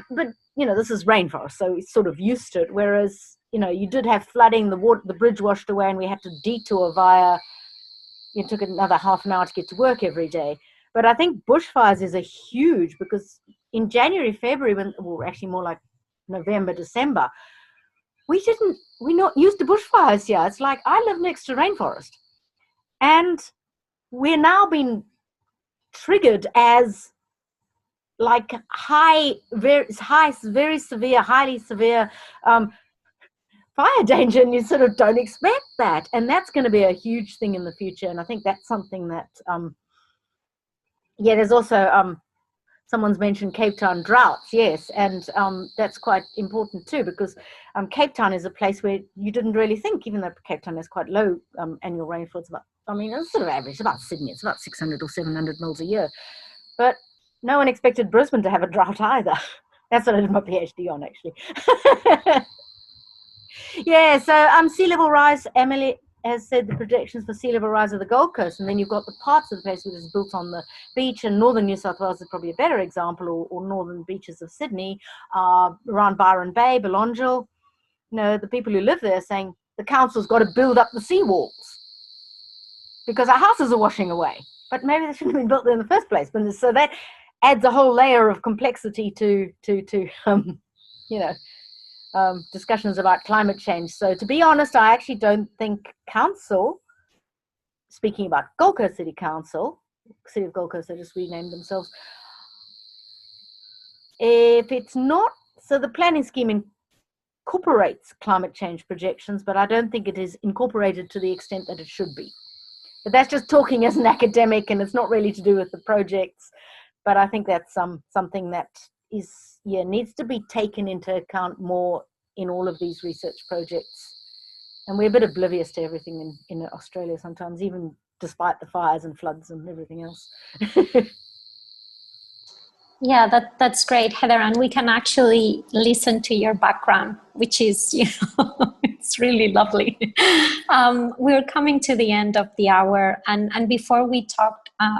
But this is rainforest, so it's sort of used to it. Whereas, you did have flooding, the bridge washed away, and we had to detour via, it took another half an hour to get to work every day. But I think bushfires is a huge, because in January, February, actually more like November, December, we not used to bushfires here. It's like, I live next to rainforest, and we're now being triggered as like very severe, highly severe fire danger, and you sort of don't expect that. And that's going to be a huge thing in the future. And I think that's something that, there's also, someone's mentioned Cape Town droughts, yes, and that's quite important too, because Cape Town is a place where you didn't really think, even though Cape Town has quite low annual rainfall, it's sort of average, it's about Sydney, it's about 600 or 700 mils a year. But no one expected Brisbane to have a drought either. That's what I did my PhD on, actually. So sea level rise, Emily has said the projections for sea level rise of the Gold Coast, and then you've got the parts of the place which is built on the beach, and northern New South Wales is probably a better example, or northern beaches of Sydney, around Byron Bay, Belongil. The people who live there are saying the council's got to build up the seawalls because our houses are washing away. But maybe they shouldn't have been built there in the first place. So that adds a whole layer of complexity to discussions about climate change. So to be honest, I actually don't think council, speaking about Gold Coast City Council, City of Gold Coast, they just renamed themselves. If it's not, so the planning scheme incorporates climate change projections, but I don't think it is incorporated to the extent that it should be. But that's just talking as an academic, and it's not really to do with the projects. But I think that's something that needs to be taken into account more in all of these research projects. And we're a bit oblivious to everything in Australia sometimes, even despite the fires and floods and everything else. Yeah, that's great, Heather. And we can actually listen to your background, which is, it's really lovely. We're coming to the end of the hour. And before we talk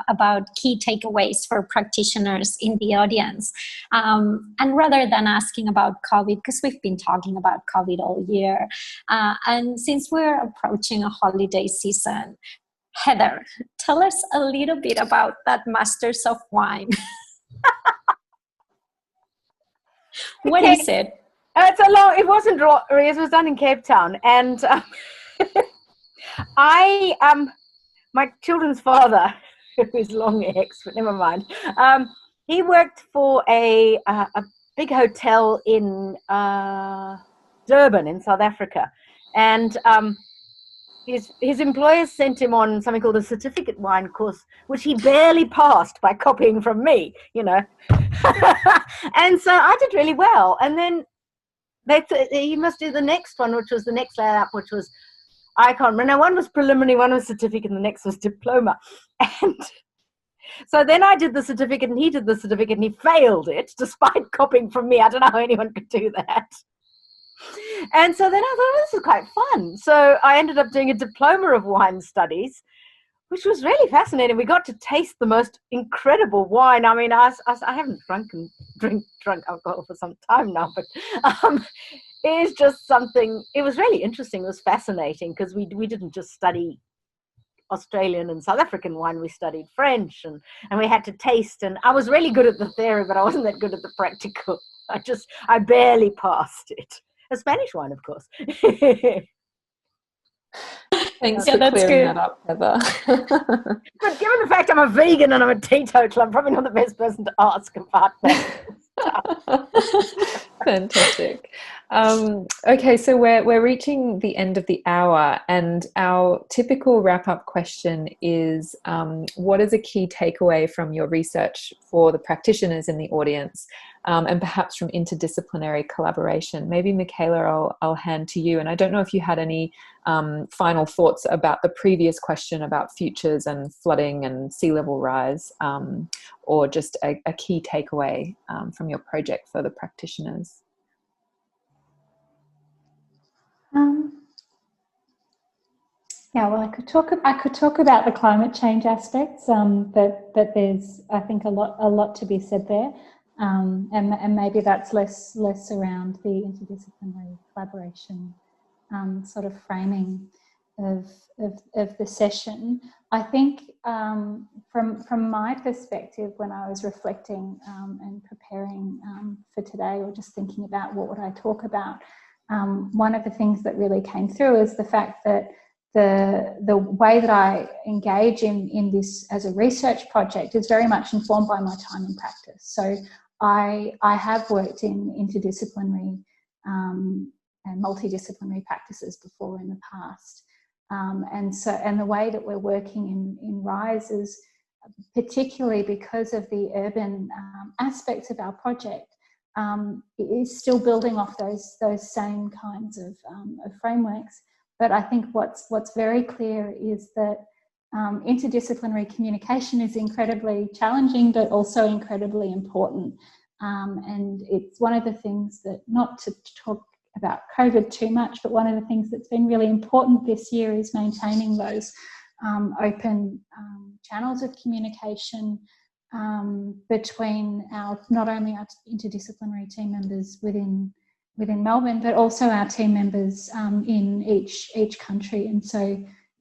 about key takeaways for practitioners in the audience, and rather than asking about COVID, because we've been talking about COVID all year, and since we're approaching a holiday season, Heather, tell us a little bit about that Masters of Wine. What is it? It's a long. It wasn't Droughts. It was done in Cape Town, and my children's father, who is long ex, but never mind. He worked for a big hotel in Durban in South Africa, and his employers sent him on something called a certificate wine course, which he barely passed by copying from me, you know. And so I did really well, and then he must do the next one, which was the next layer up, which was, I can't remember. Now, one was preliminary, one was certificate, and the next was diploma. And so then I did the certificate, and he did the certificate, and he failed it despite copying from me. I don't know how anyone could do that. And so then I thought, well, this is quite fun. So I ended up doing a diploma of wine studies, which was really fascinating. We got to taste the most incredible wine. I mean, I haven't drunk alcohol for some time now, but it is just something. It was really interesting. It was fascinating because we didn't just study Australian and South African wine. We studied French, and we had to taste. And I was really good at the theory, but I wasn't that good at the practical. I barely passed it. A Spanish wine, of course. Thanks for clearing that up, Heather. But given the fact I'm a vegan and I'm a teetotaler, I'm probably not the best person to ask about that. Fantastic. Okay, so we're reaching the end of the hour, and our typical wrap-up question is, what is a key takeaway from your research for the practitioners in the audience, and perhaps from interdisciplinary collaboration? Maybe Michaela, I'll hand to you. And I don't know if you had any final thoughts about the previous question about futures and flooding and sea level rise, or just a key takeaway from your project for the practitioners. Yeah, well, I could talk about the climate change aspects, but there's, I think, a lot to be said there, and maybe that's less around the interdisciplinary collaboration sort of framing of the session. I think from my perspective, when I was reflecting and preparing for today, or just thinking about what would I talk about, one of the things that really came through is the fact that the way that I engage in this as a research project is very much informed by my time in practice. So I have worked in interdisciplinary and multidisciplinary practices before in the past. And the way that we're working in RISE is, particularly because of the urban aspects of our project, is still building off those same kinds of frameworks. But I think what's very clear is that interdisciplinary communication is incredibly challenging, but also incredibly important. And it's one of the things that, not to talk about COVID too much, but one of the things that's been really important this year is maintaining those open channels of communication between not only our interdisciplinary team members within Melbourne, but also our team members in each country. And so,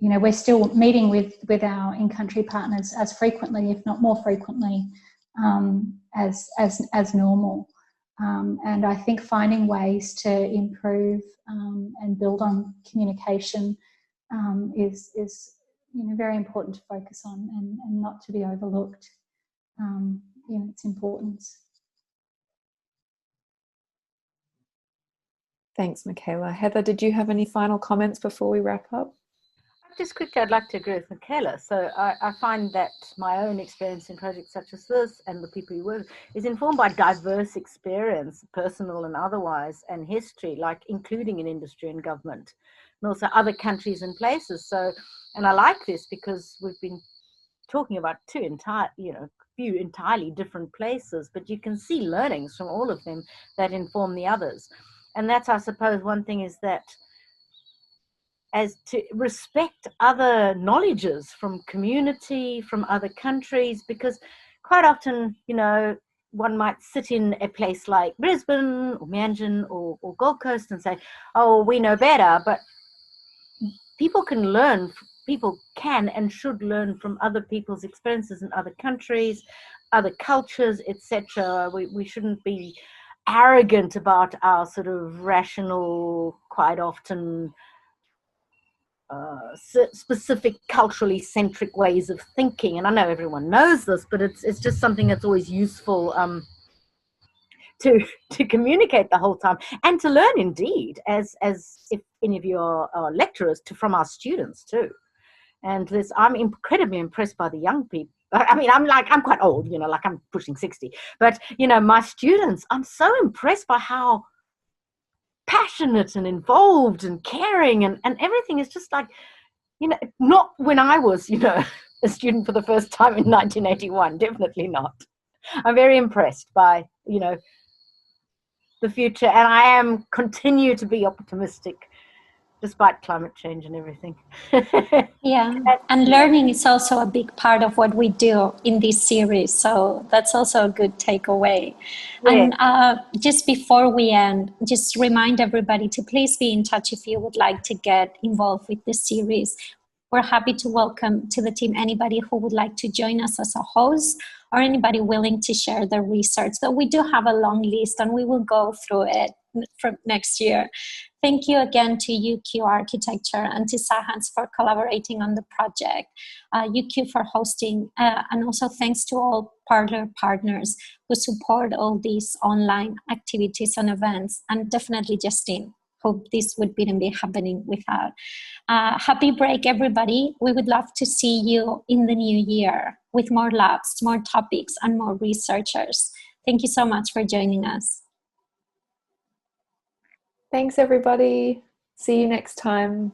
you know, we're still meeting with our in-country partners as frequently, if not more frequently, as normal. And I think finding ways to improve and build on communication is very important to focus on and not to be overlooked in its importance. Thanks, Michaela. Heather, did you have any final comments before we wrap up? Just quickly, I'd like to agree with Michaela. So I find that my own experience in projects such as this and the people who work is informed by diverse experience, personal and otherwise, and history, like including in industry and government, and also other countries and places. So, and I like this because we've been talking about few entirely different places, but you can see learnings from all of them that inform the others. And that's, I suppose, one thing is that as to respect other knowledges from community, from other countries, because quite often, one might sit in a place like Brisbane or Mianjin or Gold Coast and say, oh, we know better, but people can and should learn from other people's experiences in other countries, other cultures, etc. We shouldn't be arrogant about our sort of rational, quite often specific culturally centric ways of thinking. And I know everyone knows this, but it's just something that's always useful to communicate the whole time, and to learn, indeed, as if any of you are lecturers, from our students too. And I'm incredibly impressed by the young people. I mean, I'm quite old, like I'm pushing 60, but my students, I'm so impressed by how passionate and involved and caring, and everything is just like, not when I was, a student for the first time in 1981, definitely not. I'm very impressed by, the future, and I am continue to be optimistic despite climate change and everything. Yeah, and learning is also a big part of what we do in this series, so that's also a good takeaway. Yeah. And just before we end, just remind everybody to please be in touch if you would like to get involved with this series. We're happy to welcome to the team anybody who would like to join us as a host, or anybody willing to share their research. So we do have a long list, and we will go through it from next year. Thank you again to UQ Architecture and to Sahans for collaborating on the project, UQ for hosting, and also thanks to all Parlour partners who support all these online activities and events, and definitely Justine. Hope this wouldn't be happening without. Happy break, everybody. We would love to see you in the new year with more labs, more topics, and more researchers. Thank you so much for joining us. Thanks, everybody. See you next time.